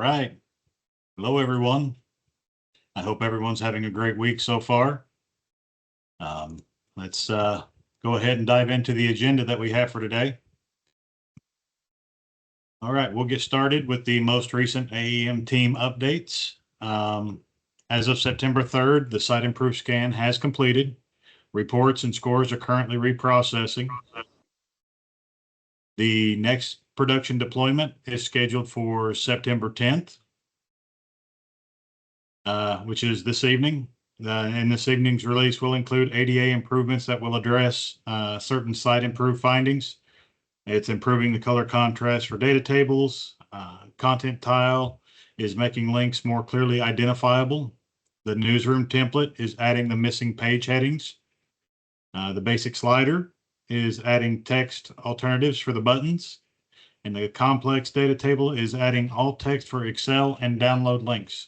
right. Hello, everyone. I hope everyone's having a great week so far. Let's go ahead and dive into the agenda that we have for today. All right, we'll get started with the most recent AEM team updates. As of September 3rd, the site improve scan has completed. Reports and scores are currently reprocessing. The next production deployment is scheduled for September 10th, which is this evening. And this evening's release will include ADA improvements that will address certain site improved findings. It's improving the color contrast for data tables. Content tile is making links more clearly identifiable. The newsroom template is adding the missing page headings. The basic slider is adding text alternatives for the buttons. And the complex data table is adding alt text for Excel and download links.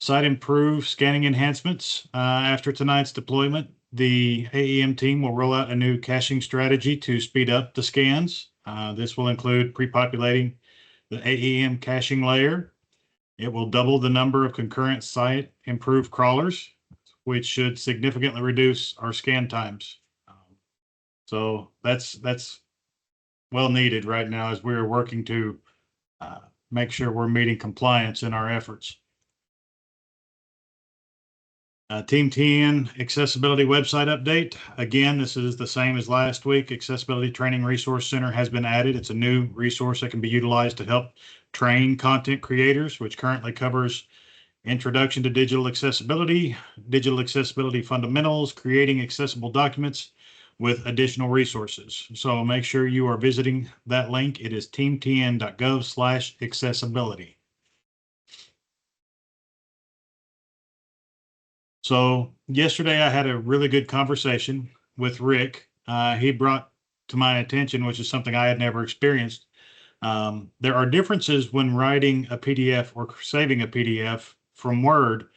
Site improve scanning enhancements. After tonight's deployment, the AEM team will roll out a new caching strategy to speed up the scans. This will include pre-populating the AEM caching layer. It will double the number of concurrent site improve crawlers, which should significantly reduce our scan times. So that's well needed right now as we're working to make sure we're meeting compliance in our efforts. Team TN accessibility website update. Again, this is the same as last week. Accessibility Training Resource Center has been added. It's a new resource that can be utilized to help train content creators, which currently covers introduction to digital accessibility fundamentals, creating accessible documents with additional resources. So make sure you are visiting that link. It is teamtn.gov/accessibility. So yesterday I had a really good conversation with Rick. He brought to my attention, which is something I had never experienced. There are differences when writing a PDF or saving a PDF from Word,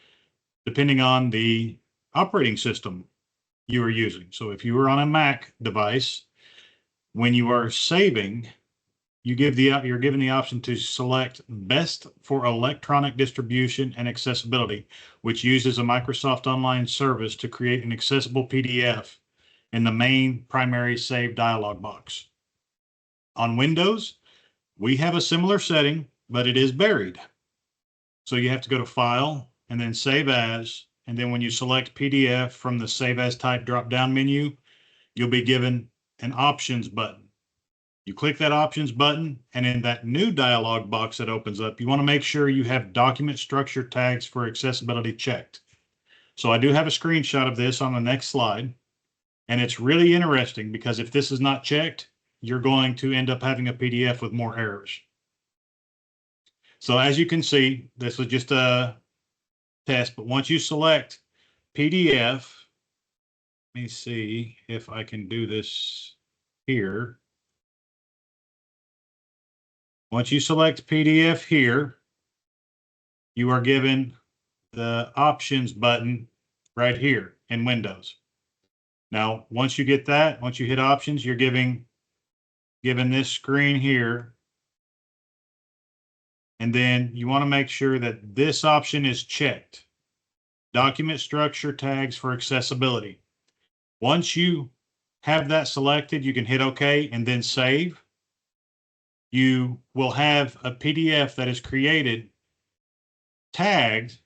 depending on the operating system you are using. So if you are on a Mac device, when you are saving, you're given the option to select Best for Electronic Distribution and Accessibility, which uses a Microsoft Online service to create an accessible PDF in the main primary save dialog box. On Windows, we have a similar setting, but it is buried. So you have to go to File and then Save As, and then when you select PDF from the Save As Type drop-down menu, you'll be given an Options button. You click that Options button, and in that new dialog box that opens up, you want to make sure you have document structure tags for accessibility checked. So I do have a screenshot of this on the next slide, and it's really interesting because if this is not checked, you're going to end up having a PDF with more errors. So as you can see, this was just a test, but once you select PDF, let me see if I can do this here. Once you select PDF here, you are given the options button right here in Windows. Now, once you get that, once you hit options, you're given this screen here. And then you want to make sure that this option is checked. Document structure tags for accessibility. Once you have that selected, you can hit OK and then save. You will have a PDF that is created, tagged,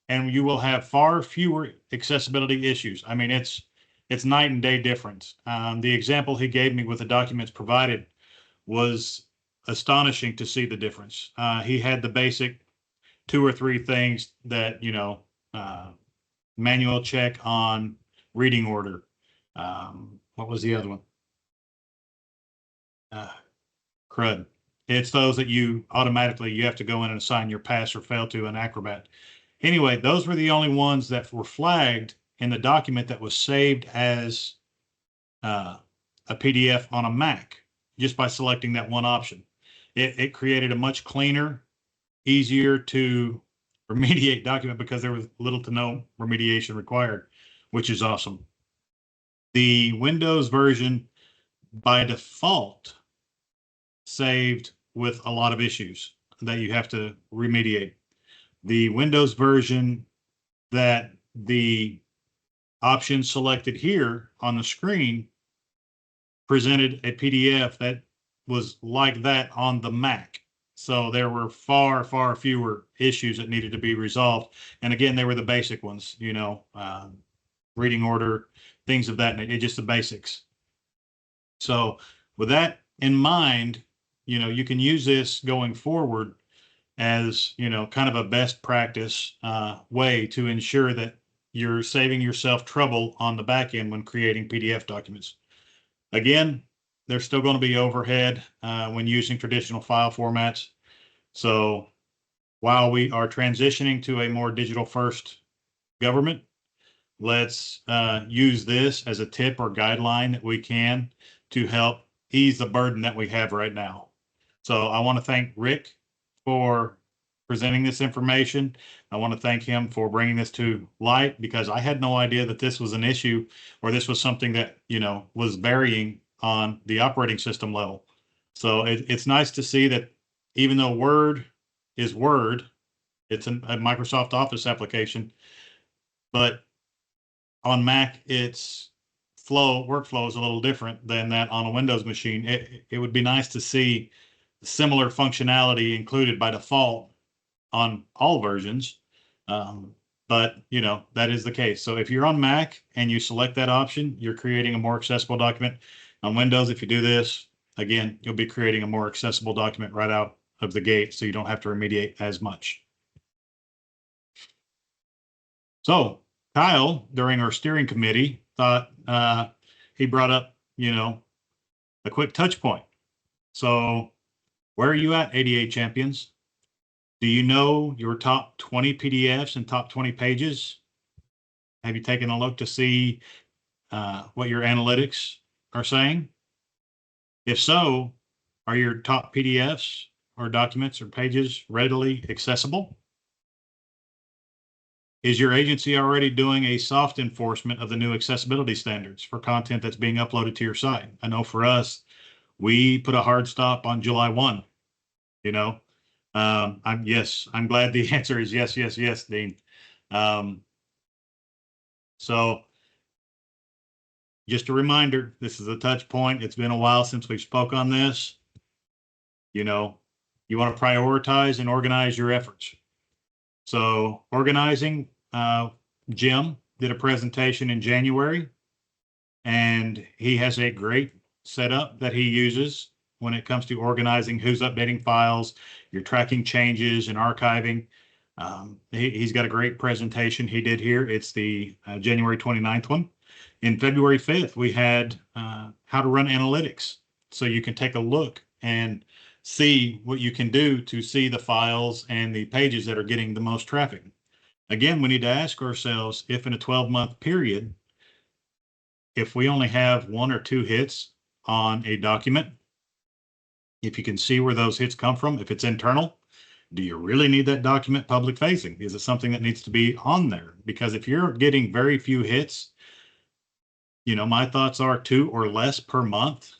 and you will have far fewer accessibility issues. I mean, it's night and day difference. The example he gave me with the documents provided was astonishing to see the difference. He had the basic 2 or 3 things that, manual check on reading order. What was the other one? CRUD. It's those that you have to go in and assign your pass or fail to an Acrobat. Anyway, those were the only ones that were flagged in the document that was saved as a PDF on a Mac, just by selecting that one option. It created a much cleaner, easier to remediate document because there was little to no remediation required, which is awesome. The Windows version by default saved with a lot of issues that you have to remediate. The Windows version that the option selected here on the screen presented a PDF that was like that on the Mac. So there were far, far fewer issues that needed to be resolved. And again, they were the basic ones, reading order, things of that nature, just the basics. So with that in mind, you can use this going forward as, kind of a best practice way to ensure that you're saving yourself trouble on the back end when creating PDF documents. Again, there's still going to be overhead when using traditional file formats. So while we are transitioning to a more digital first government, let's use this as a tip or guideline that we can to help ease the burden that we have right now. So I want to thank Rick for presenting this information. I want to thank him for bringing this to light, because I had no idea that this was an issue, or this was something that, was varying on the operating system level. So it's nice to see that even though Word is Word, it's a Microsoft Office application, but on Mac, its workflow is a little different than that on a Windows machine. It would be nice to see similar functionality included by default on all versions. But that is the case. So if you're on Mac and you select that option, you're creating a more accessible document. On Windows, if you do this, again, you'll be creating a more accessible document right out of the gate, so you don't have to remediate as much. So Kyle, during our steering committee, thought he brought up, a quick touch point. So where are you at, ADA champions? Do you know your top 20 PDFs and top 20 pages? Have you taken a look to see what your analytics are saying? If so, are your top PDFs or documents or pages readily accessible? Is your agency already doing a soft enforcement of the new accessibility standards for content that's being uploaded to your site? I know for us, we put a hard stop on July 1, I'm glad the answer is yes, yes, yes, Dean. So just a reminder, this is a touch point. It's been a while since we spoke on this. You want to prioritize and organize your efforts. So organizing, Jim did a presentation in January, and he has a great setup that he uses when it comes to organizing who's updating files, you're tracking changes and archiving. He's got a great presentation he did here. It's the January 29th one. In February 5th, we had how to run analytics. So you can take a look and see what you can do to see the files and the pages that are getting the most traffic. Again, we need to ask ourselves, if in a 12-month period, if we only have 1 or 2 hits on a document, if you can see where those hits come from, if it's internal, do you really need that document public facing? Is it something that needs to be on there? Because if you're getting very few hits, my thoughts are 2 or less per month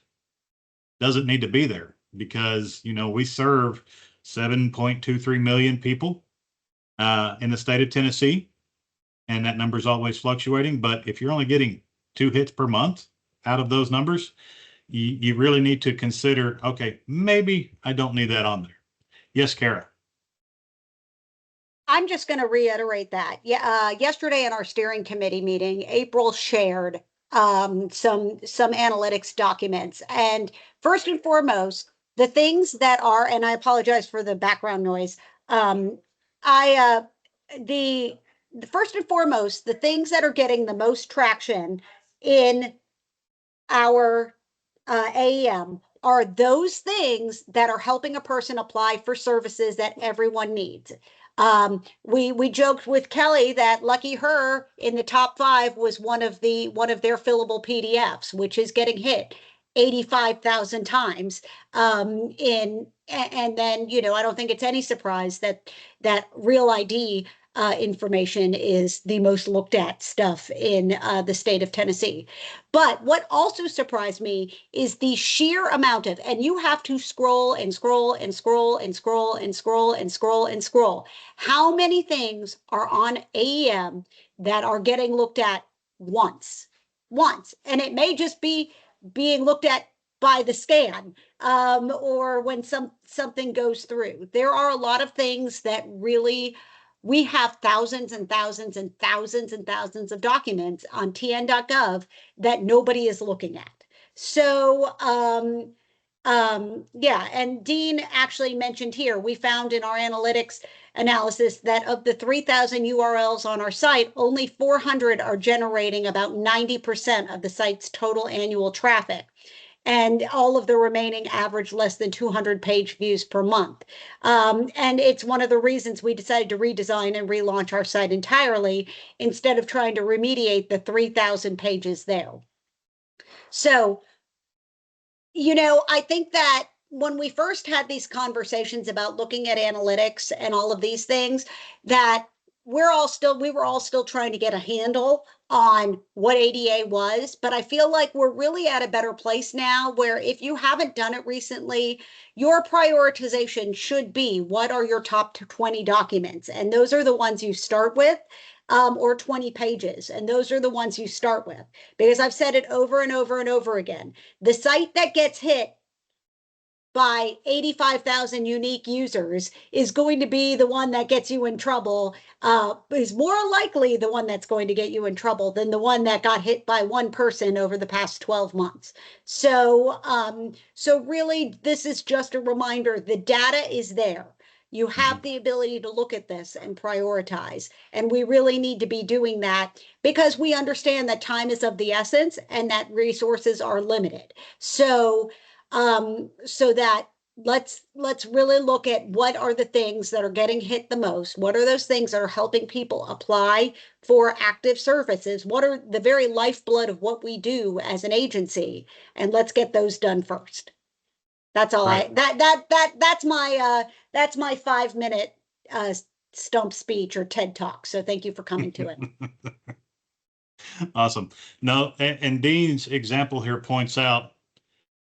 doesn't need to be there, because, we serve 7.23 million people in the state of Tennessee, and that number is always fluctuating. But if you're only getting 2 hits per month out of those numbers, you really need to consider, okay, maybe I don't need that on there. Yes, Kara. I'm just going to reiterate that. Yesterday in our steering committee meeting, April shared some analytics documents, and first and foremost, the things that are, and I apologize for the background noise. The first and foremost, the things that are getting the most traction in our AEM are those things that are helping a person apply for services that everyone needs. We joked with Kelly that lucky her, in the top 5 was one of their fillable PDFs, which is getting hit 85,000 times. And then, I don't think it's any surprise that Real ID information is the most looked at stuff in the state of Tennessee. But what also surprised me is the sheer amount of, and you have to scroll and scroll and scroll and scroll and scroll and scroll and scroll. How many things are on AEM that are getting looked at once? Once. And it may just be being looked at by the scan, or when something goes through. There are a lot of things that really, we have thousands and thousands and thousands and thousands of documents on tn.gov that nobody is looking at. So, yeah, and Dean actually mentioned here, we found in our analytics analysis that of the 3,000 URLs on our site, only 400 are generating about 90% of the site's total annual traffic. And all of the remaining average less than 200 page views per month. And it's one of the reasons we decided to redesign and relaunch our site entirely instead of trying to remediate the 3,000 pages there. So, I think that when we first had these conversations about looking at analytics and all of these things, that we were all still trying to get a handle on what ADA was, but I feel like we're really at a better place now where if you haven't done it recently, your prioritization should be what are your top 20 documents, and those are the ones you start with. Or 20 pages, and those are the ones you start with, because I've said it over and over and over again. The site that gets hit by 85,000 unique users is going to be the one that gets you in trouble, is more likely the one that's going to get you in trouble than the one that got hit by one person over the past 12 months. So really, this is just a reminder, the data is there. You have the ability to look at this and prioritize. And we really need to be doing that because we understand that time is of the essence and that resources are limited. So that let's really look at what are the things that are getting hit the most. What are those things that are helping people apply for active services? What are the very lifeblood of what we do as an agency? And let's get those done first. That's all Right. that's my 5 minute stump speech or TED talk. So thank you for coming to it. Awesome. No, and Dean's example here points out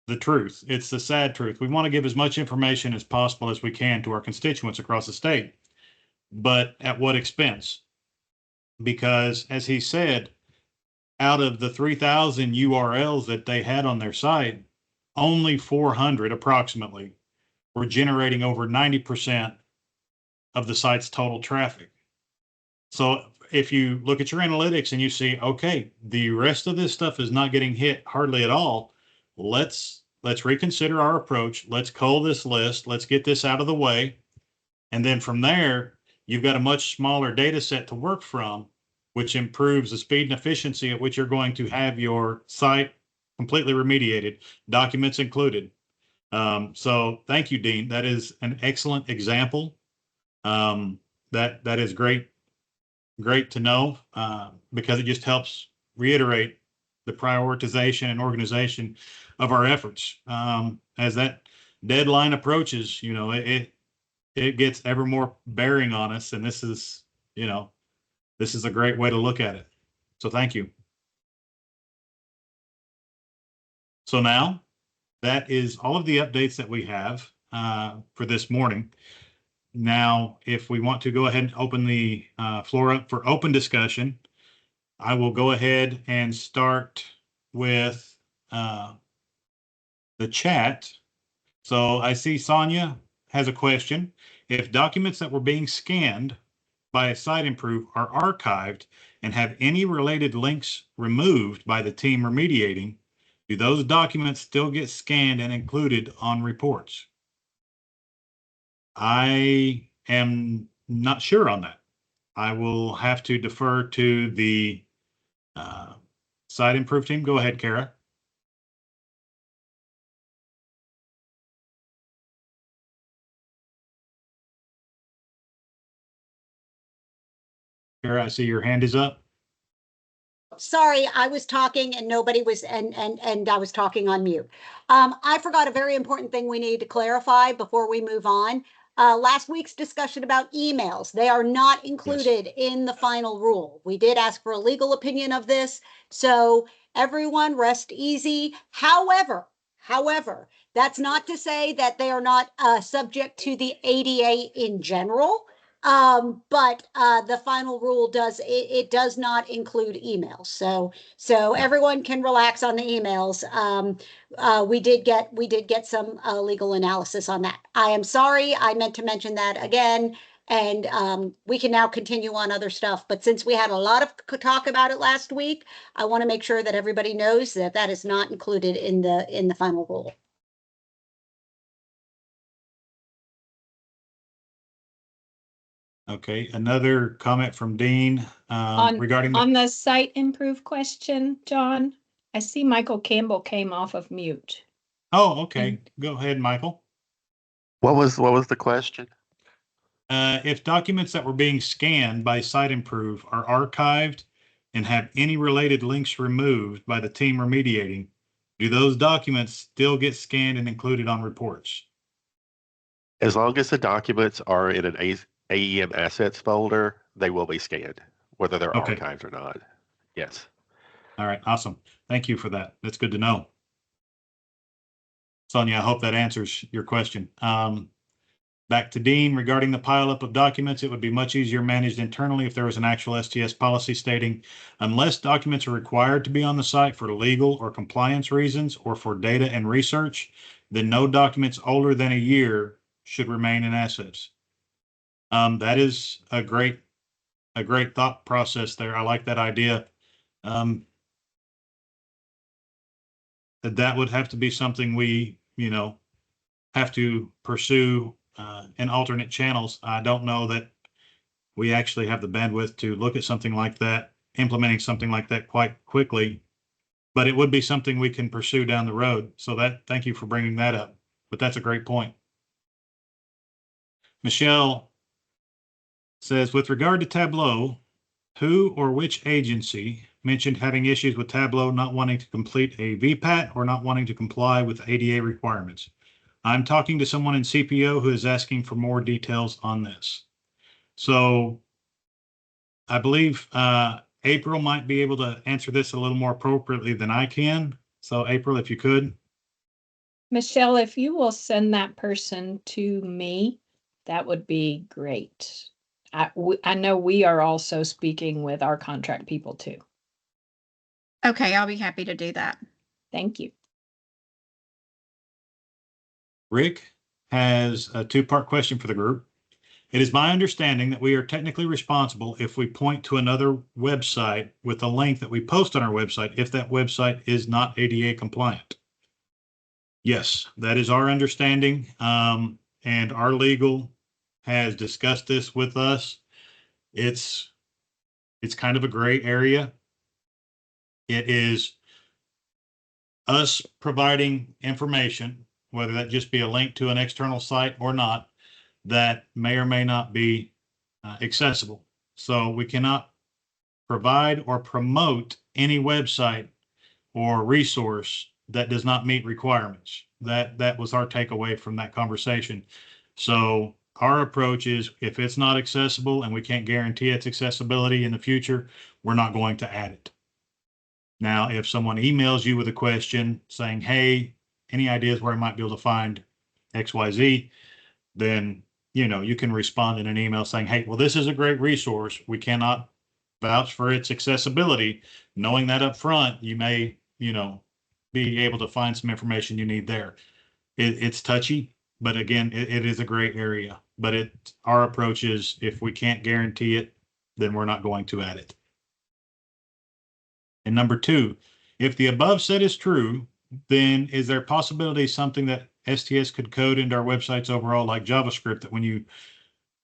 the truth. It's the sad truth. We want to give as much information as possible as we can to our constituents across the state, but at what expense? Because as he said, out of the 3,000 URLs that they had on their site, only 400 approximately were generating over 90% of the site's total traffic. So if you look at your analytics and you see, okay, the rest of this stuff is not getting hit hardly at all, let's reconsider our approach. Let's cull this list. Let's get this out of the way. And then from there, you've got a much smaller data set to work from, which improves the speed and efficiency at which you're going to have your site completely remediated, documents included. So thank you, Dean. That is an excellent example. That is great to know, because it just helps reiterate the prioritization and organization of our efforts. As that deadline approaches, it gets ever more bearing on us, and this is a great way to look at it. So thank you. So now that is all of the updates that we have for this morning. Now, if we want to go ahead and open the floor up for open discussion, I will go ahead and start with the chat. So I see Sonia has a question. If documents that were being scanned by Site Improve are archived and have any related links removed by the team remediating, do those documents still get scanned and included on reports? I am not sure on that. I will have to defer to the Site Improve team. Go ahead, Kara. Kara, I see your hand is up. Sorry, I was talking and nobody was, and I was talking on mute. I forgot a very important thing we need to clarify before we move on. Last week's discussion about emails, they are not included in the final rule. We did ask for a legal opinion of this, so everyone rest easy. However, that's not to say that they are not subject to the ADA in general. But the final rule it does not include emails. So everyone can relax on the emails. We did get some legal analysis on that. I am sorry, I meant to mention that again, and we can now continue on other stuff. But since we had a lot of talk about it last week, I want to make sure that everybody knows that that is not included in the final rule. Okay, another comment from Dean regarding on the site improve question, John. I see Michael Campbell came off of mute. Oh, okay. Go ahead, Michael. What was the question? If documents that were being scanned by Site Improve are archived and have any related links removed by the team remediating, do those documents still get scanned and included on reports? As long as the documents are in an AEM assets folder, they will be scanned, whether they're Okay. archived or not. Yes. All right, awesome. Thank you for that. That's good to know. Sonia, I hope that answers your question. Back to Dean, regarding the pileup of documents, it would be much easier managed internally if there was an actual STS policy stating, unless documents are required to be on the site for legal or compliance reasons or for data and research, then no documents older than a year should remain in assets. That is a great thought process there. I like that idea. That would have to be something we, have to pursue in alternate channels. I don't know that we actually have the bandwidth to look at something like that, implementing something like that quite quickly, but it would be something we can pursue down the road. So thank you for bringing that up, but that's a great point. Michelle says, with regard to Tableau, who or which agency mentioned having issues with Tableau not wanting to complete a VPAT or not wanting to comply with ADA requirements? I'm talking to someone in CPO who is asking for more details on this. So I believe April might be able to answer this a little more appropriately than I can. So April, if you could. Michelle, if you will send that person to me, that would be great. I know we are also speaking with our contract people too. Okay, I'll be happy to do that. Thank you. Rick has a two-part question for the group. It is my understanding that we are technically responsible if we point to another website with a link that we post on our website if that website is not ADA compliant. Yes, that is our understanding. And our legal has discussed this with us. It's kind of a gray area. It is us providing information, whether that just be a link to an external site or not, that may or may not be accessible. So we cannot provide or promote any website or resource that does not meet requirements. That was our takeaway from that conversation. So our approach is, if it's not accessible and we can't guarantee its accessibility in the future, we're not going to add it. Now, if someone emails you with a question saying, hey, any ideas where I might be able to find XYZ, then, you can respond in an email saying, hey, well, this is a great resource. We cannot vouch for its accessibility. Knowing that up front, you may, be able to find some information you need there. It's touchy, but again, it is a gray area. But our approach is, if we can't guarantee it, then we're not going to add it. And number two, if the above said is true, then is there a possibility something that STS could code into our websites overall, like JavaScript, that when you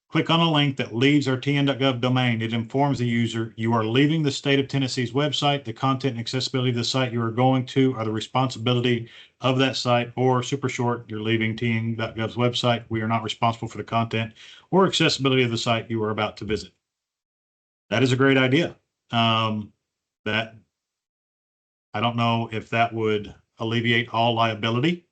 click on a link that leaves our tn.gov domain, it informs the user you are leaving the state of Tennessee's website. The content and accessibility of the site you are going to are the responsibility of that site, or super short, you're leaving tn.gov's website. We are not responsible for the content or accessibility of the site you are about to visit. That is a great idea. That I don't know if that would alleviate all liability,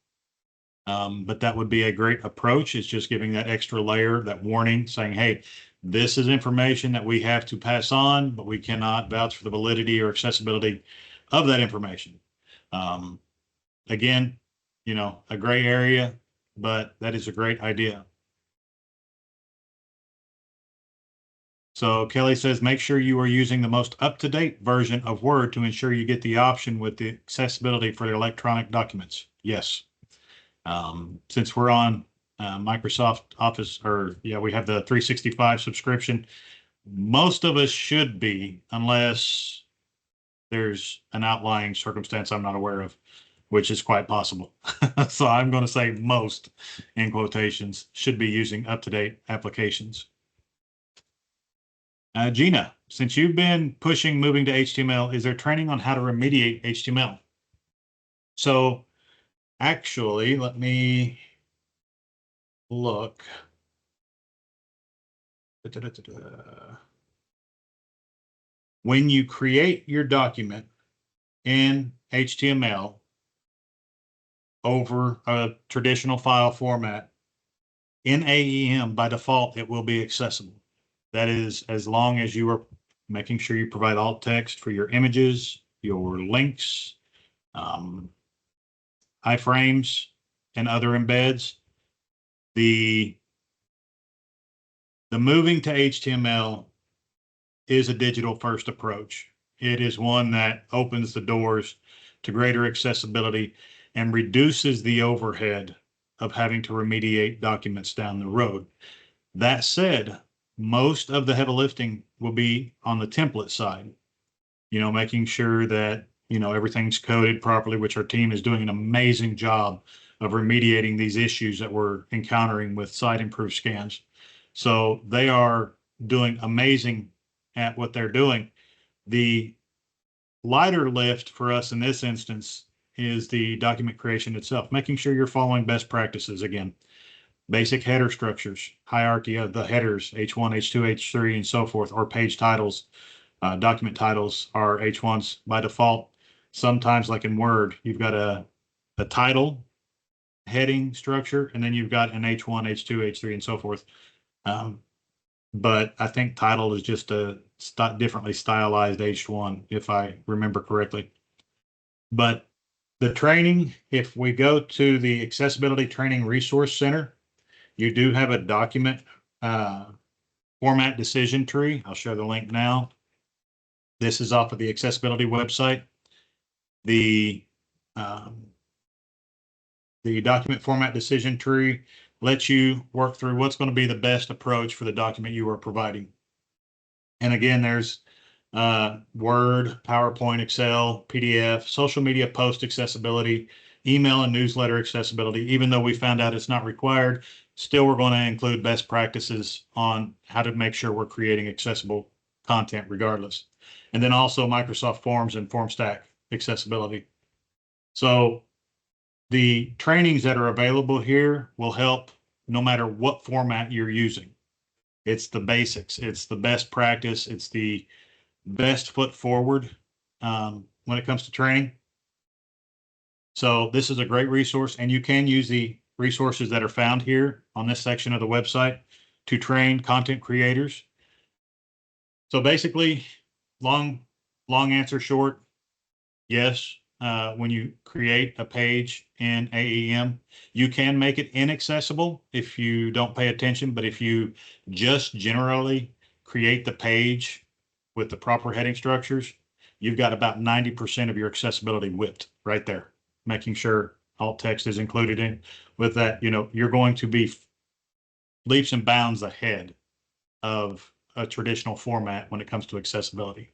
But that would be a great approach. It's just giving that extra layer, that warning saying, hey, this is information that we have to pass on, but we cannot vouch for the validity or accessibility of that information. Again, a gray area, but that is a great idea. So Kelly says, make sure you are using the most up-to-date version of Word to ensure you get the option with the accessibility for the electronic documents. Yes. Since we're on Microsoft Office, we have the 365 subscription. Most of us should be, unless there's an outlying circumstance I'm not aware of, which is quite possible. So I'm going to say most, in quotations, should be using up-to-date applications. Gina, since you've been pushing moving to HTML, is there training on how to remediate HTML? So actually, let me look. When you create your document in HTML over a traditional file format, in AEM, by default, it will be accessible. That is, as long as you are making sure you provide alt text for your images, your links, iframes, and other embeds. The moving to HTML is a digital first approach. It is one that opens the doors to greater accessibility and reduces the overhead of having to remediate documents down the road. That said, most of the heavy lifting will be on the template side, making sure that, everything's coded properly, which our team is doing an amazing job of remediating these issues that we're encountering with site improved scans. So they are doing amazing at what they're doing. The lighter lift for us in this instance is the document creation itself, making sure you're following best practices. Again, basic header structures, hierarchy of the headers, H1, H2, H3, and so forth, or page titles. Document titles are H1s by default. Sometimes, like in Word, you've got a title, heading structure, and then you've got an H1, H2, H3, and so forth. But I think title is just a differently stylized H1, if I remember correctly. But the training, if we go to the Accessibility Training Resource Center, you do have a document format decision tree. I'll share the link now. This is off of the accessibility website. The document format decision tree lets you work through what's going to be the best approach for the document you are providing. And again, there's Word, PowerPoint, Excel, PDF, social media post accessibility, email and newsletter accessibility. Even though we found out it's not required, still we're going to include best practices on how to make sure we're creating accessible content regardless. And then also Microsoft Forms and FormStack accessibility. So the trainings that are available here will help no matter what format you're using. It's the basics. It's the best practice. It's the best foot forward when it comes to training. So this is a great resource, and you can use the resources that are found here on this section of the website to train content creators. So basically, long answer short, yes. When you create a page in AEM, you can make it inaccessible if you don't pay attention. But if you just generally create the page with the proper heading structures, you've got about 90% of your accessibility whipped right there, making sure alt text is included in. With that, you're going to be leaps and bounds ahead of a traditional format when it comes to accessibility.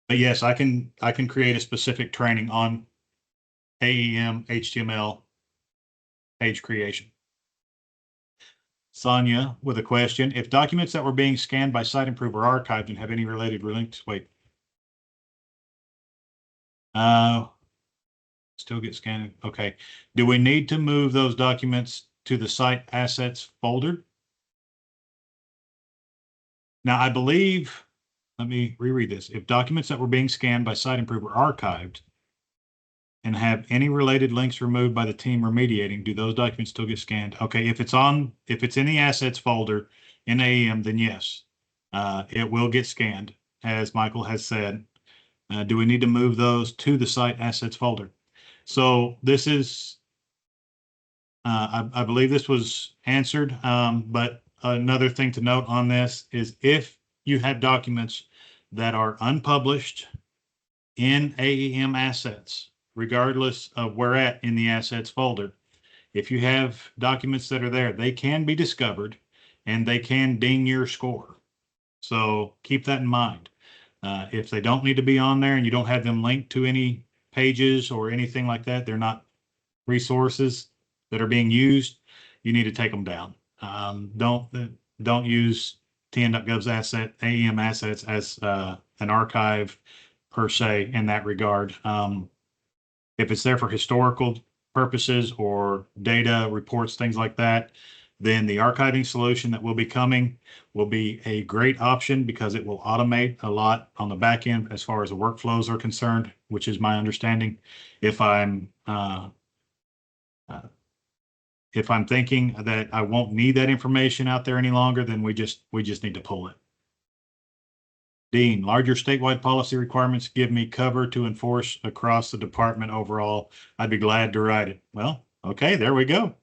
But yes, I can create a specific training on AEM HTML page creation. Sonia with a question. If documents that were being scanned by Site Improve are archived and have any related links, wait. Still get scanned. Okay. Do we need to move those documents to the site assets folder? Now, I believe, let me reread this. If documents that were being scanned by Site Improve are archived and have any related links removed by the team remediating, do those documents still get scanned? Okay, if it's in the assets folder in AEM, then yes, it will get scanned, as Michael has said. Do we need to move those to the site assets folder? So this is, I believe this was answered, but another thing to note on this is if you have documents that are unpublished in AEM assets, regardless of where at in the assets folder, if you have documents that are there, they can be discovered and they can ding your score. So keep that in mind. If they don't need to be on there and you don't have them linked to any pages or anything like that, they're not resources that are being used, you need to take them down. Don't use TN.gov's AEM assets as an archive per se in that regard. If it's there for historical purposes or data reports, things like that, then the archiving solution that will be coming will be a great option because it will automate a lot on the back end as far as the workflows are concerned, which is my understanding. If I'm thinking that I won't need that information out there any longer, then we just need to pull it. Dean, larger statewide policy requirements give me cover to enforce across the department overall. I'd be glad to write it. Well, okay, there we go.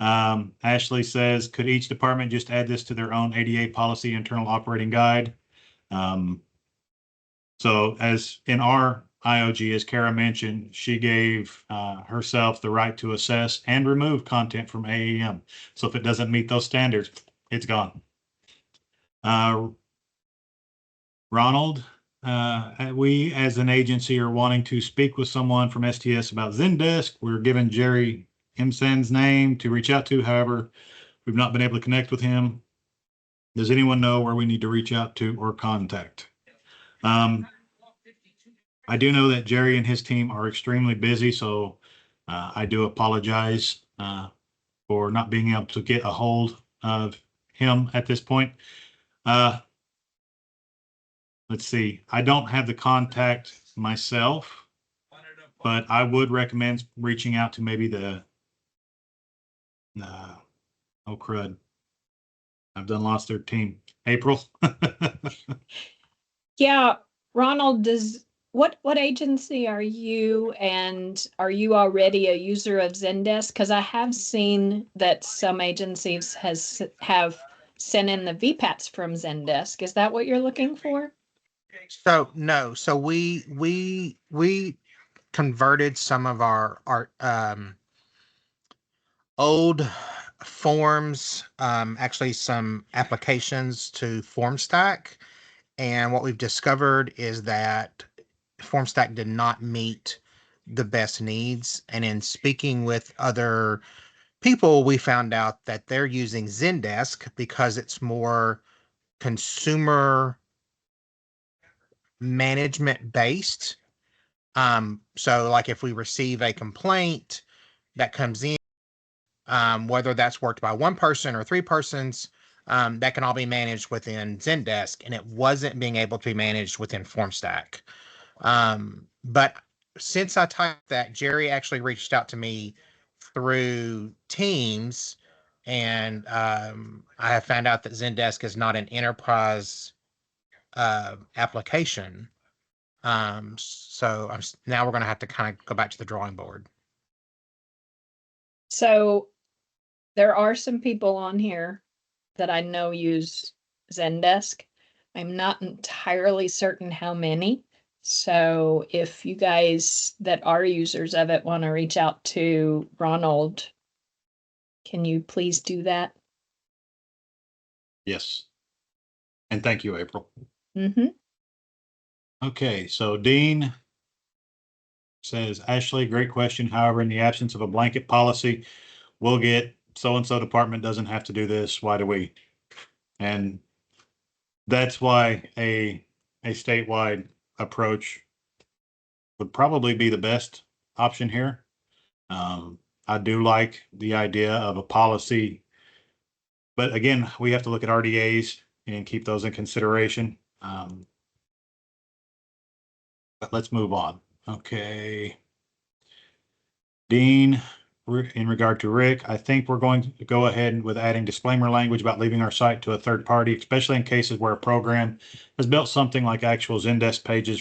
Ashley says, could each department just add this to their own ADA policy internal operating guide? So as in our IOG, as Kara mentioned, she gave herself the right to assess and remove content from AEM. So if it doesn't meet those standards, it's gone. Ronald, we as an agency are wanting to speak with someone from STS about Zendesk. We're given Jerry Imsen's name to reach out to. However, we've not been able to connect with him. Does anyone know where we need to reach out to or contact? I do know that Jerry and his team are extremely busy, so I do apologize for not being able to get a hold of him at this point. Let's see. I don't have the contact myself, but I would recommend reaching out to maybe the, oh crud. I've done lost their team. April. Yeah, Ronald, what agency are you, and are you already a user of Zendesk? Because I have seen that some agencies have sent in the VPATs from Zendesk. Is that what you're looking for? So no, so we converted some of our old forms, actually some applications to FormStack, and what we've discovered is that FormStack did not meet the best needs. And in speaking with other people, we found out that they're using Zendesk because it's more consumer management based. So like if we receive a complaint that comes in, whether that's worked by one person or three persons, that can all be managed within Zendesk, and it wasn't being able to be managed within FormStack. But since I typed that, Jerry actually reached out to me through Teams, and I have found out that Zendesk is not an enterprise application. So now we're going to have to kind of go back to the drawing board. So there are some people on here that I know use Zendesk. I'm not entirely certain how many. So if you guys that are users of it want to reach out to Ronald, can you please do that? Yes. And thank you, April. Mm-hmm. Okay, so Dean says, Ashley, great question. However, in the absence of a blanket policy, we'll get so-and-so department doesn't have to do this. Why do we? And that's why a statewide approach would probably be the best option here. I do like the idea of a policy, but again, we have to look at RDAs and keep those in consideration. But let's move on. Okay. Dean, in regard to Rick, I think we're going to go ahead with adding disclaimer language about leaving our site to a third party, especially in cases where a program has built something like actual Zendesk pages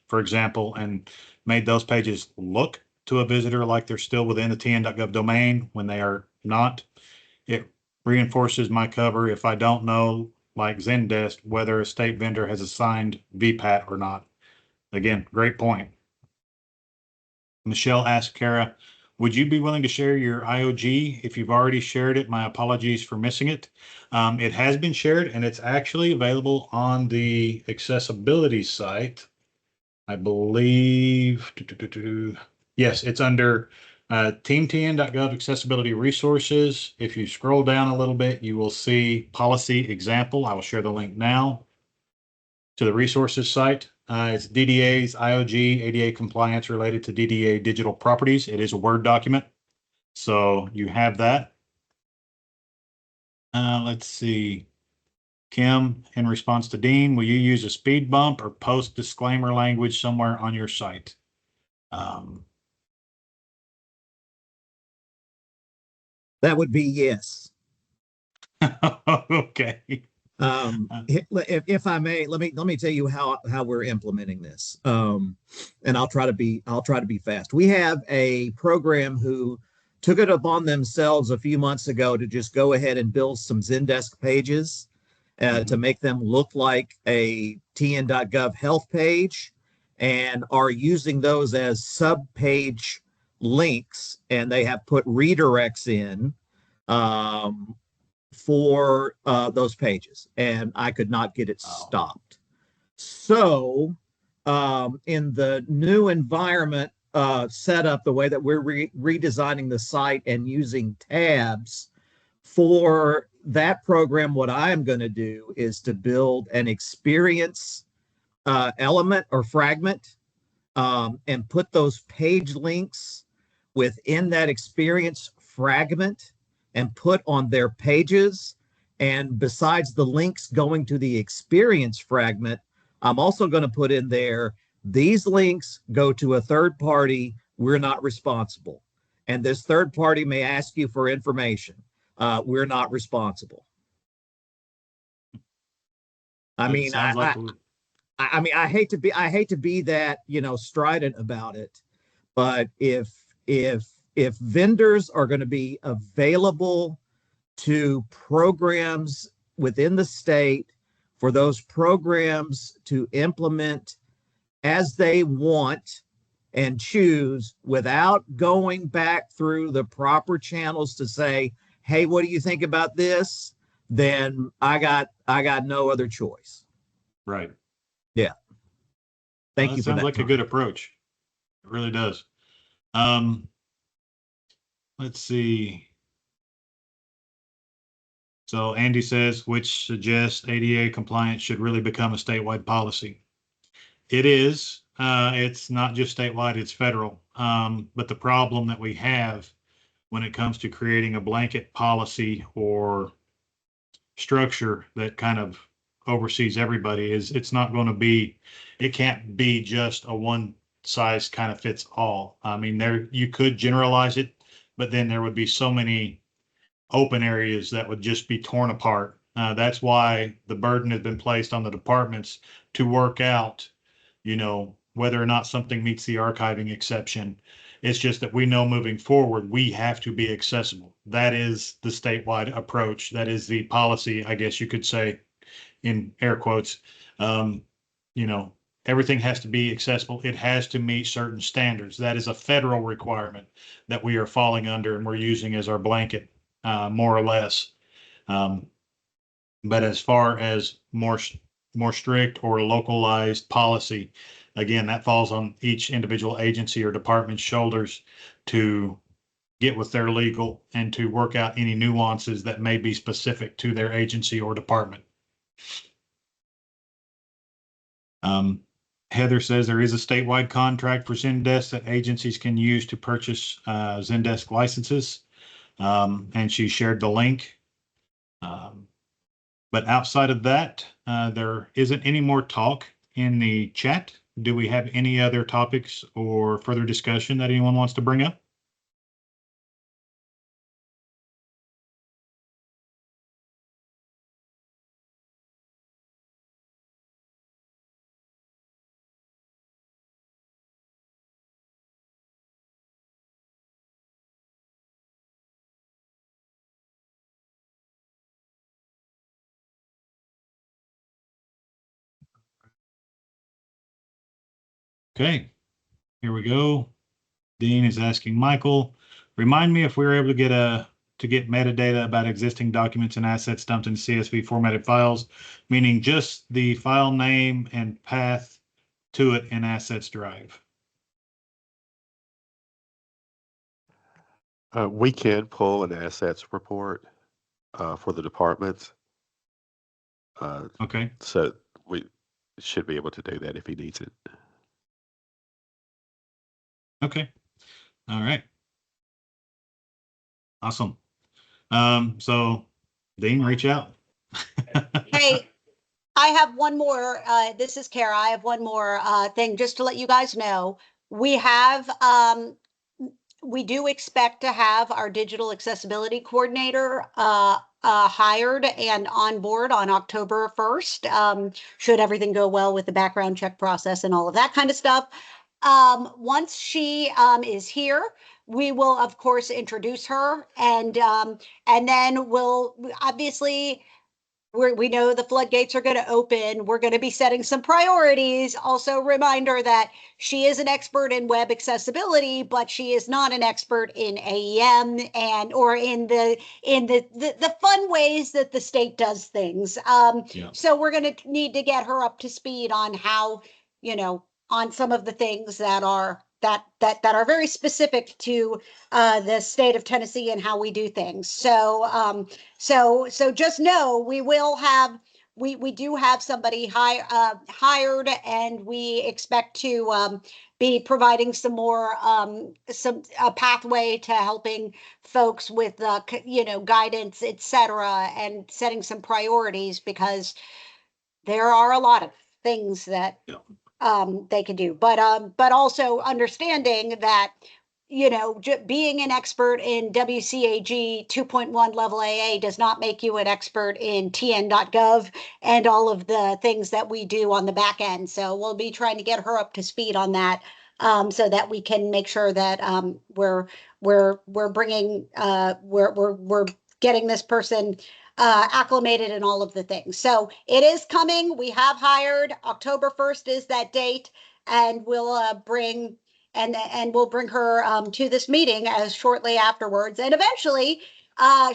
for example, and made those pages look to a visitor like they're still within the tn.gov domain when they are not. It reinforces my cover if I don't know, like Zendesk, whether a state vendor has assigned VPAT or not. Again, great point. Michelle asked Kara, would you be willing to share your IOG? If you've already shared it, my apologies for missing it. It has been shared and it's actually available on the accessibility site. I believe, yes, it's under teamtn.gov accessibility resources. If you scroll down a little bit, you will see policy example. I will share the link now to the resources site. It's DDA's IOG ADA compliance related to DDA digital properties. It is a Word document. So you have that. Let's see. Kim, in response to Dean, will you use a speed bump or post disclaimer language somewhere on your site? That would be yes. Okay. If I may, let me tell you how we're implementing this. And I'll try to be fast. We have a program who took it upon themselves a few months ago to just go ahead and build some Zendesk pages to make them look like a tn.gov health page, and are using those as sub-page links, and they have put redirects in for those pages, and I could not get it stopped. So in the new environment setup, the way that we're redesigning the site and using tabs for that program, what I'm going to do is to build an experience element or fragment and put those page links within that experience fragment and put on their pages. And besides the links going to the experience fragment, I'm also going to put in there, these links go to a third party. We're not responsible. And this third party may ask you for information. We're not responsible. I mean, I hate to be that, strident about it, but if vendors are going to be available to programs within the state for those programs to implement as they want and choose without going back through the proper channels to say, hey, what do you think about this? Then I got no other choice. Right. Yeah. Thank you for that. Sounds like a good approach. It really does. Let's see. So Andy says, which suggests ADA compliance should really become a statewide policy. It is. It's not just statewide, it's federal. But the problem that we have when it comes to creating a blanket policy or structure that kind of oversees everybody is it can't be just a one size kind of fits all. I mean, you could generalize it, but then there would be so many open areas that would just be torn apart. That's why the burden has been placed on the departments to work out, whether or not something meets the archiving exception. It's just that we know moving forward, we have to be accessible. That is the statewide approach. That is the policy, I guess you could say, in air quotes. Everything has to be accessible. It has to meet certain standards. That is a federal requirement that we are falling under and we're using as our blanket, more or less. But as far as more strict or localized policy, again, that falls on each individual agency or department's shoulders to get with their legal and to work out any nuances that may be specific to their agency or department. Heather says there is a statewide contract for Zendesk that agencies can use to purchase Zendesk licenses, and she shared the link. But outside of that, there isn't any more talk in the chat. Do we have any other topics or further discussion that anyone wants to bring up? Okay, here we go. Dean is asking Michael, remind me if we were able to get metadata about existing documents and assets dumped in CSV formatted files, meaning just the file name and path to it in Assets Drive. We can pull an assets report for the departments. Okay, So we should be able to do that if he needs it. okay, all right, awesome. So Dean, reach out. Hey, I have one more, this is Kara. I have one more thing just to let you guys know. We have, we do expect to have our digital accessibility coordinator hired and on board on October 1st, should everything go well with the background check process and all of that kind of stuff. Once she is here, we will of course introduce her, and then we'll obviously we know the floodgates are going to open. We're going to be setting some priorities. Also, reminder that she is an expert in web accessibility, but she is not an expert in AEM and or in the fun ways that the state does things. Yeah. So we're going to need to get her up to speed on how, on some of the things that are very specific to the state of Tennessee and how we do things. So so just know we do have somebody hired, and we expect to be providing some more a pathway to helping folks with guidance, etc., and setting some priorities, because there are a lot of things that Yeah. they can do, but also understanding that being an expert in WCAG 2.1 level AA does not make you an expert in tn.gov and all of the things that we do on the back end. So we'll be trying to get her up to speed on that, so that we can make sure that we're bringing we're getting this person acclimated and all of the things. So it is coming. We have hired. October 1st is that date, and we'll bring her to this meeting as shortly afterwards, and eventually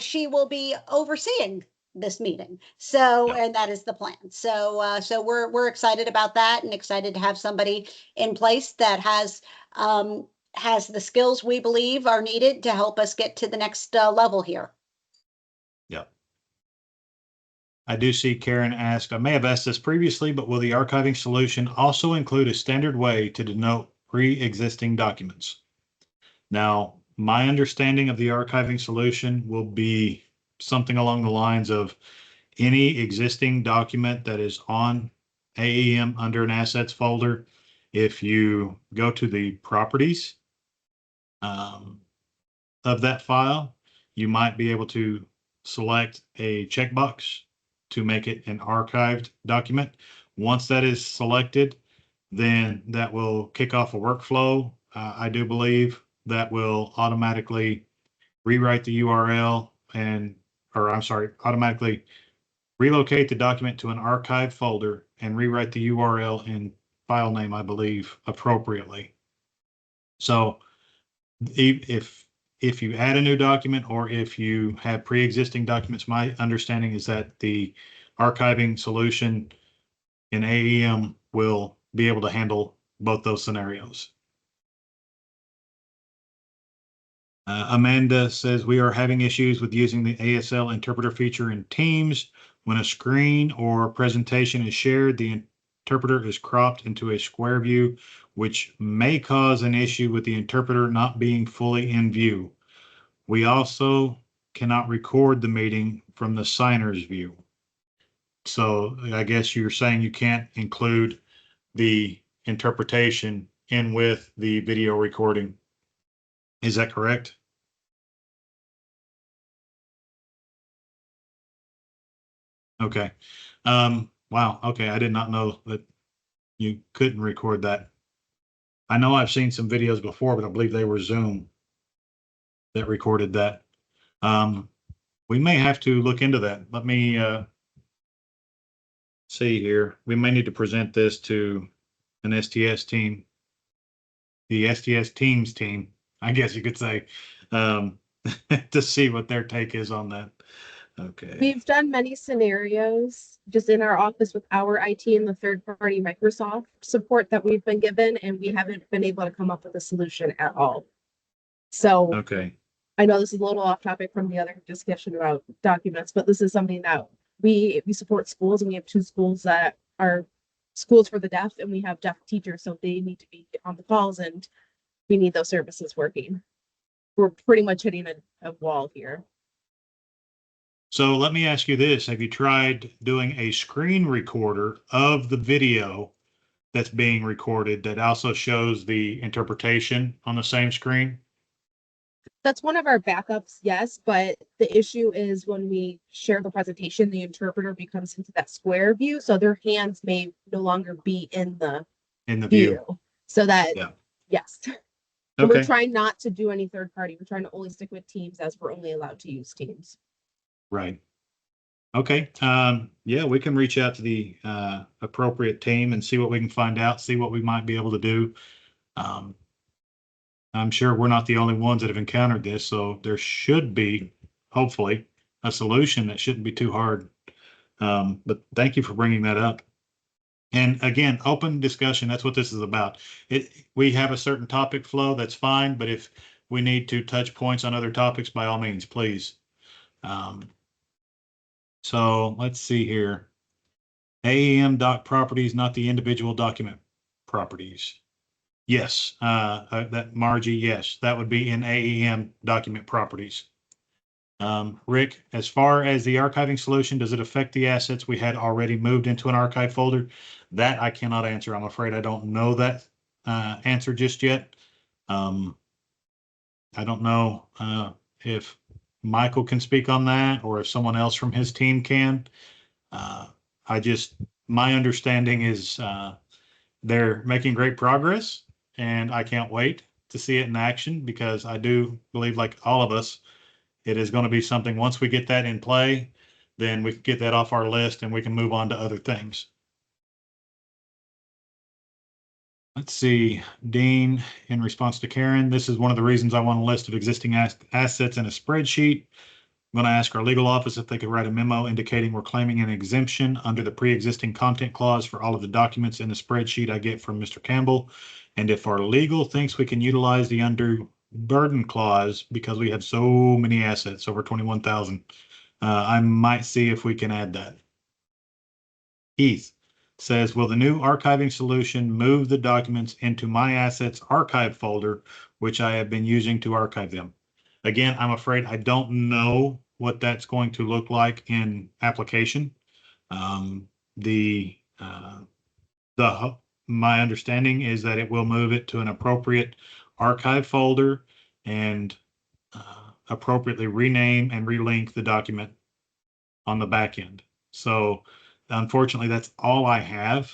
she will be overseeing this meeting. So, Yeah. and that is the plan. So we're excited about that, and excited to have somebody in place that has the skills we believe are needed to help us get to the next level here. Yeah. I do see Karen asked, I may have asked this previously, but will the archiving solution also include a standard way to denote pre-existing documents? Now, my understanding of the archiving solution will be something along the lines of any existing document that is on AEM under an assets folder. If you go to the properties of that file, you might be able to select a checkbox to make it an archived document. Once that is selected, then that will kick off a workflow, I do believe, that will automatically rewrite the URL automatically relocate the document to an archive folder and rewrite the URL and file name, I believe, appropriately. So if you add a new document, or if you have pre-existing documents, my understanding is that the archiving solution in AEM will be able to handle both those scenarios. Amanda says we are having issues with using the ASL interpreter feature in Teams. When a screen or presentation is shared, the interpreter is cropped into a square view, which may cause an issue with the interpreter not being fully in view. We also cannot record the meeting from the signer's view. So I guess you're saying you can't include the interpretation in with the video recording. Is that correct? Okay. Wow. Okay. I did not know that you couldn't record that. I know I've seen some videos before, but I believe they were Zoom that recorded that. We may have to look into that. Let me see here. We may need to present this to an STS team the STS Teams team, I guess you could say, um, to see what their take is on that. Okay. We've done many scenarios just in our office with our IT and the third party Microsoft support that we've been given, and we haven't been able to come up with a solution at all. So Okay. I know this is a little off topic from the other discussion about documents, but this is something that we support schools, and we have 2 schools that are schools for the deaf, and we have deaf teachers, so they need to be on the calls, and we need those services working. We're pretty much hitting a wall here. So let me ask you this. Have you tried doing a screen recorder of the video that's being recorded that also shows the interpretation on the same screen? That's one of our backups, yes, but the issue is when we share the presentation, the interpreter becomes into that square view, so their hands may no longer be in the In the view. view. So that, Yeah. yes. And we're Okay. trying not to do any third party. We're trying to only stick with Teams, as we're only allowed to use Teams. Right. Okay. Yeah, we can reach out to the appropriate team and see what we can find out, see what we might be able to do. I'm sure we're not the only ones that have encountered this, so there should be, hopefully, a solution that shouldn't be too hard. But thank you for bringing that up. And again, open discussion, that's what this is about. We have a certain topic flow, that's fine, but if we need to touch points on other topics, by all means, please. So let's see here. AEM doc properties, not the individual document properties. Yes, that Margie, yes, that would be in AEM document properties. Rick, as far as the archiving solution, does it affect the assets we had already moved into an archive folder? That I cannot answer. I'm afraid I don't know that answer just yet. I don't know if Michael can speak on that or if someone else from his team can. My understanding is they're making great progress, and I can't wait to see it in action because I do believe, like all of us, it is going to be something, once we get that in play, then we can get that off our list and we can move on to other things. Let's see, Dean, in response to Karen, this is one of the reasons I want a list of existing assets in a spreadsheet. I'm going to ask our legal office if they could write a memo indicating we're claiming an exemption under the pre-existing content clause for all of the documents in the spreadsheet I get from Mr. Campbell. And if our legal thinks we can utilize the undue burden clause because we have so many assets, over 21,000, I might see if we can add that. Heath says, will the new archiving solution move the documents into my assets archive folder, which I have been using to archive them? Again, I'm afraid I don't know what that's going to look like in application. My understanding is that it will move it to an appropriate archive folder and appropriately rename and relink the document on the back end. So unfortunately, that's all I have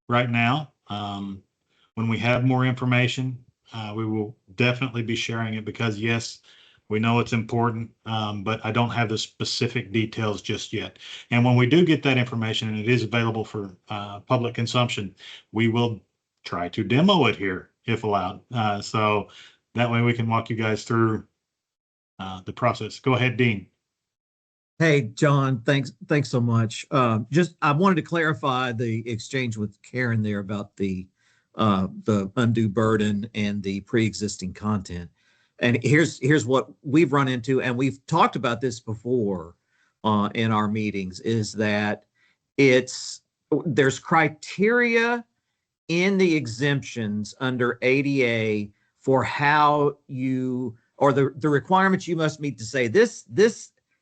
right now. When we have more information, we will definitely be sharing it because yes, we know it's important, but I don't have the specific details just yet. And when we do get that information and it is available for public consumption, we will try to demo it here if allowed. So that way we can walk you guys through the process. Go ahead, Dean. Hey, John, thanks so much. I wanted to clarify the exchange with Karen there about the undue burden and the pre-existing content. And here's what we've run into, and we've talked about this before in our meetings, is that there's criteria in the exemptions under ADA for how you, or the requirements you must meet to say this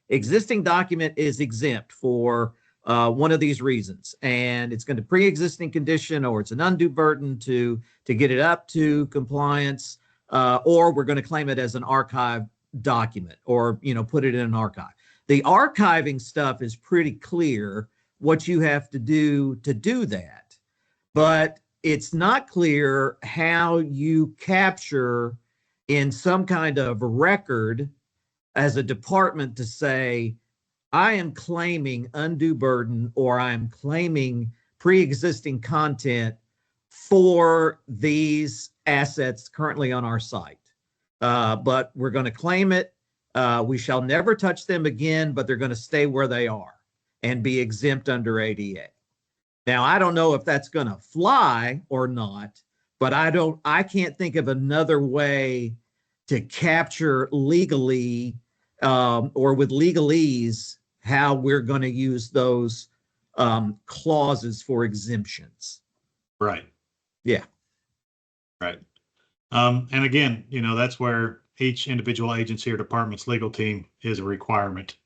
existing document is exempt for one of these reasons, and it's going to pre-existing condition, or it's an undue burden to get it up to compliance, or we're going to claim it as an archive document, or put it in an archive. The archiving stuff is pretty clear what you have to do that, but it's not clear how you capture in some kind of record as a department to say, I am claiming undue burden or I'm claiming pre-existing content for these assets currently on our site. But we're going to claim it. We shall never touch them again, but they're going to stay where they are and be exempt under ADA. Now, I don't know if that's going to fly or not, but I can't think of another way to capture legally or with legalese how we're going to use those clauses for exemptions. Right. Yeah. Right. And again, that's where each individual agency or department's legal team is a requirement,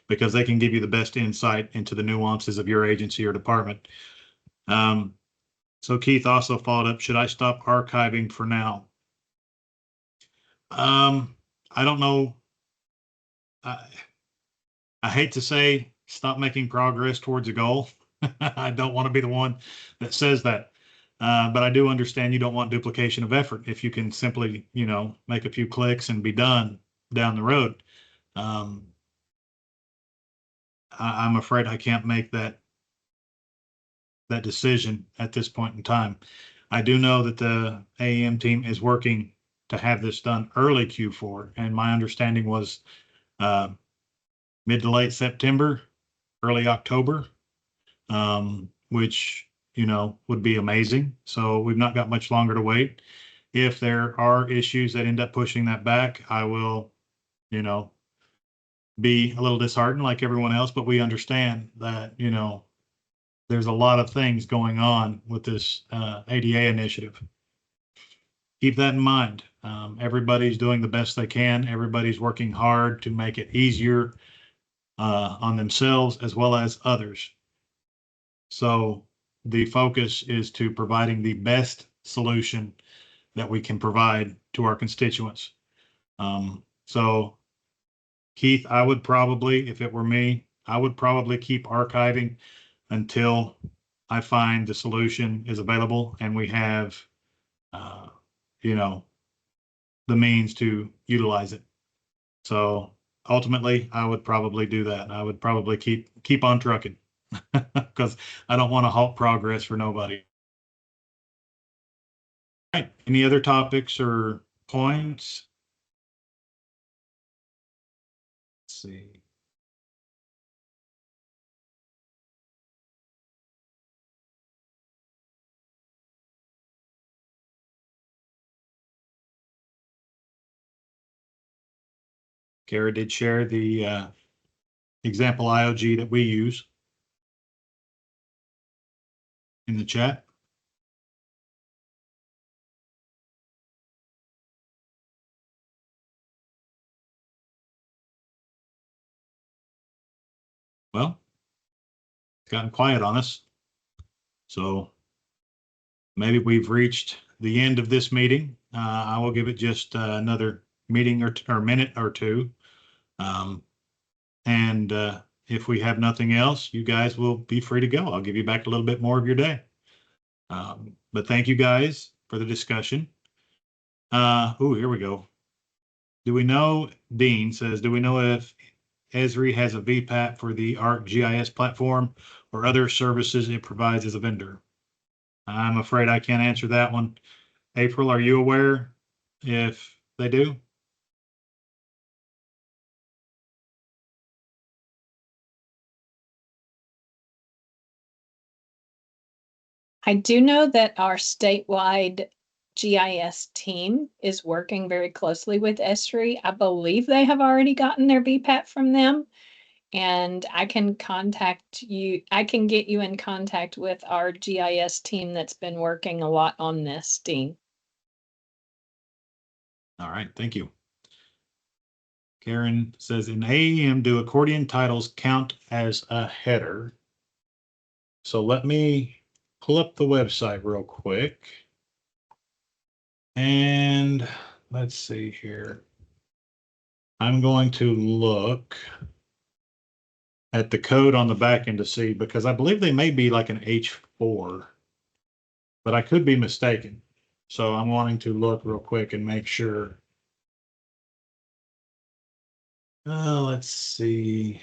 because they can give you the best insight into the nuances of your agency or department. So Keith also followed up, should I stop archiving for now? I don't know. I hate to say stop making progress towards a goal. I don't want to be the one that says that. But I do understand you don't want duplication of effort. If you can simply, make a few clicks and be done down the road. I'm afraid I can't make that decision at this point in time. I do know that the AEM team is working to have this done early Q4, and my understanding was mid to late September, early October, which would be amazing. So we've not got much longer to wait. If there are issues that end up pushing that back, I will, be a little disheartened like everyone else, but we understand that, there's a lot of things going on with this ADA initiative. Keep that in mind. Everybody's doing the best they can. Everybody's working hard to make it easier on themselves as well as others. So the focus is to providing the best solution that we can provide to our constituents. So Keith, I would probably, if it were me, I would probably keep archiving until I find the solution is available and we have, the means to utilize it. So ultimately, I would probably do that. I would probably keep on trucking because I don't want to halt progress for nobody. All right. Any other topics or points? Let's see. Kara did share the example IOG that we use in the chat. Well, it's gotten quiet on us. So maybe we've reached the end of this meeting. I will give it just another meeting or minute or two. And if we have nothing else, you guys will be free to go. I'll give you back a little bit more of your day. But thank you guys for the discussion. Here we go. Dean says, do we know if Esri has a VPAT for the ArcGIS platform or other services it provides as a vendor? I'm afraid I can't answer that one. April, are you aware if they do? I do know that our statewide GIS team is working very closely with Esri. I believe they have already gotten their VPAT from them. And I can contact you. I can get you in contact with our GIS team that's been working a lot on this, Dean. All right, thank you. Karen says, in AEM, do accordion titles count as a header? So let me pull up the website real quick. And let's see here. I'm going to look at the code on the back end to see, because I believe they may be like an H4, but I could be mistaken. So I'm wanting to look real quick and make sure. Let's see.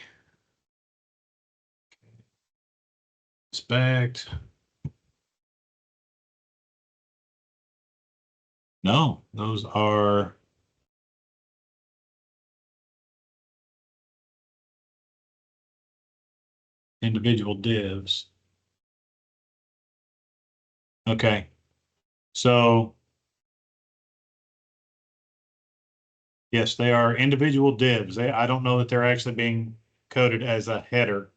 Inspect. No, those are individual divs. Okay, so yes, they are individual divs. I don't know that they're actually being coded as a header.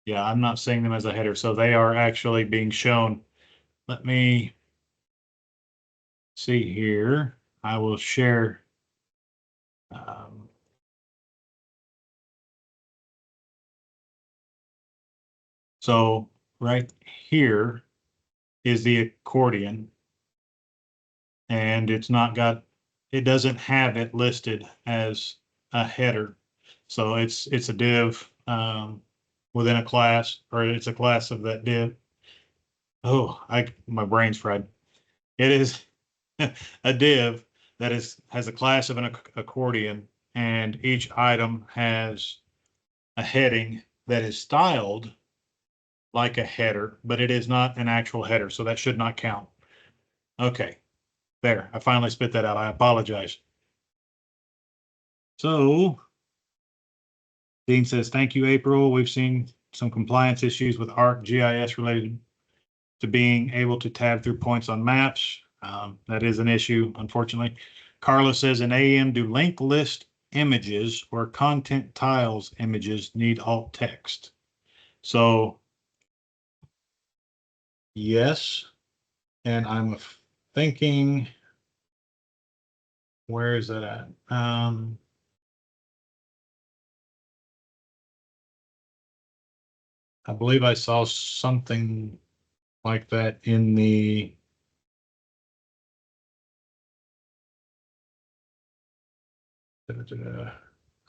Yeah, I'm not seeing them as a header, so they are actually being shown. Let me see here. I will share. Um, so right here is the accordion, and it doesn't have it listed as a header. So it's a div within a class, or it's a class of that div. Oh, my brain's fried. It is a div that has a class of an accordion, and each item has a heading that is styled like a header, but it is not an actual header, so that should not count. Okay, there, I finally spit that out. I apologize. So Dean says, thank you, April. We've seen some compliance issues with ArcGIS related to being able to tab through points on maps. That is an issue, unfortunately. Carla says, in AEM, do linked list images or content tiles images need alt text? So yes, and I'm thinking, where is that at? I believe I saw something like that in the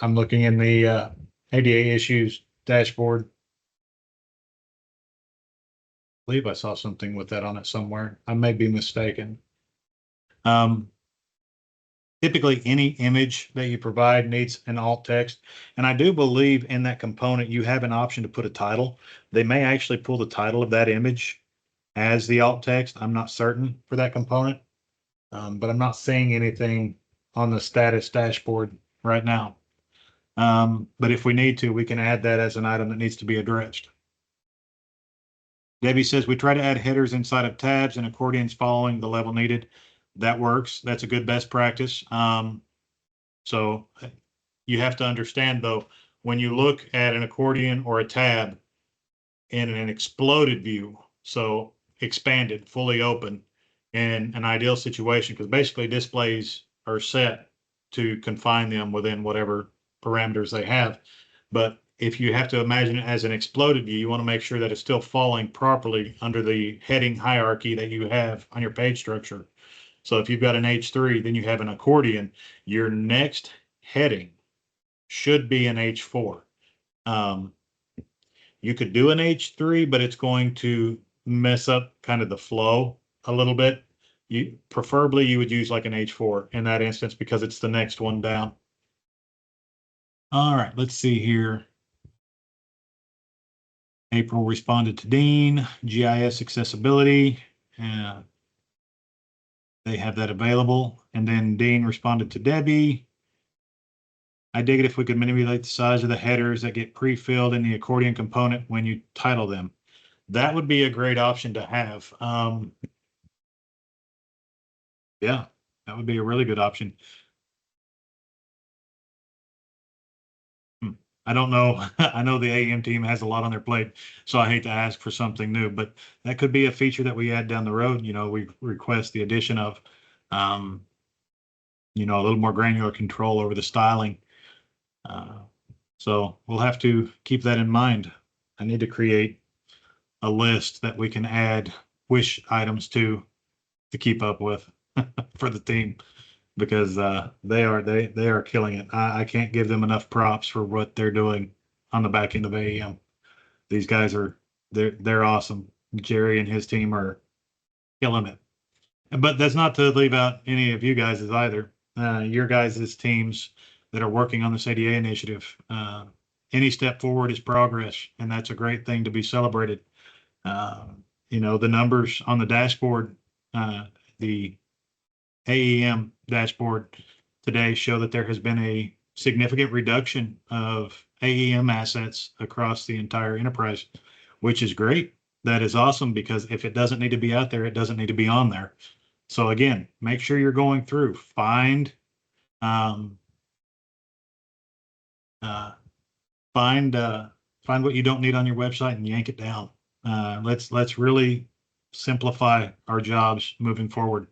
I'm looking in the ADA issues dashboard. I believe I saw something with that on it somewhere. I may be mistaken. Um, Typically, any image that you provide needs an alt text. And I do believe in that component, you have an option to put a title. They may actually pull the title of that image as the alt text. I'm not certain for that component, but I'm not seeing anything on the status dashboard right now. But if we need to, we can add that as an item that needs to be addressed. Debbie says we try to add headers inside of tabs and accordions following the level needed. That works. That's a good best practice. So you have to understand though, when you look at an accordion or a tab in an exploded view, so expanded, fully open, in an ideal situation, because basically displays are set to confine them within whatever parameters they have. But if you have to imagine it as an exploded view, you want to make sure that it's still falling properly under the heading hierarchy that you have on your page structure. So if you've got an H3, then you have an accordion, your next heading should be an H4. You could do an H3, but it's going to mess up kind of the flow a little bit. Preferably you would use like an H4 in that instance because it's the next one down. All right, let's see here. April responded to Dean, GIS accessibility. They have that available. And then Dean responded to Debbie. I dig it if we could manipulate the size of the headers that get pre-filled in the accordion component when you title them. That would be a great option to have. Yeah, that would be a really good option. I don't know. I know the AEM team has a lot on their plate, so I hate to ask for something new, but that could be a feature that we add down the road. We request the addition of, a little more granular control over the styling. So we'll have to keep that in mind. I need to create a list that we can add wish items to keep up with for the team because they are killing it. I can't give them enough props for what they're doing on the back end of AEM. These guys they're awesome. Jerry and his team are killing it. But that's not to leave out any of you guys either. Your guys' teams that are working on this ADA initiative. any step forward is progress, and that's a great thing to be celebrated. You know, the numbers on the dashboard, the AEM dashboard today show that there has been a significant reduction of AEM assets across the entire enterprise, which is great. That is awesome, because if it doesn't need to be out there, it doesn't need to be on there. So again, make sure you're going through, find find what you don't need on your website and yank it down. Let's really simplify our jobs moving forward.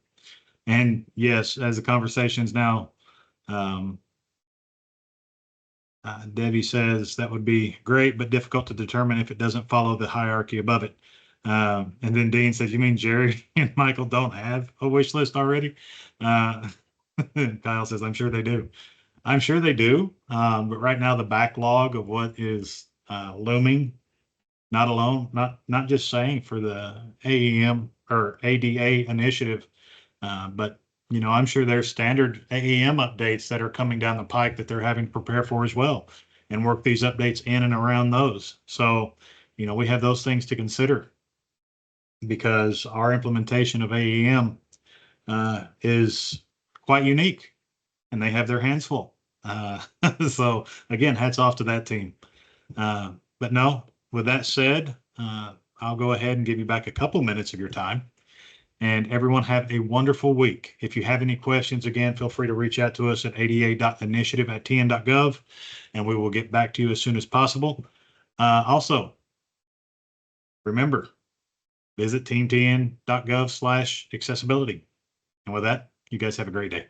And yes, as the conversation's now, Debbie says that would be great, but difficult to determine if it doesn't follow the hierarchy above it. And then Dean says, you mean Jerry and Michael don't have a wish list already? Kyle says, I'm sure they do. I'm sure they do. But right now the backlog of what is looming, not just saying for the AEM or ADA initiative, but you know, I'm sure there's standard AEM updates that are coming down the pike that they're having to prepare for as well, and work these updates in and around those. So, you know, we have those things to consider, because our implementation of AEM is quite unique, and they have their hands full. So again, hats off to that team. But no, with that said, I'll go ahead and give you back a couple minutes of your time. And everyone have a wonderful week. If you have any questions, again, feel free to reach out to us at ada.initiative@tn.gov, and we will get back to you as soon as possible. Also, remember, visit teamtn.gov/accessibility. And with that, you guys have a great day.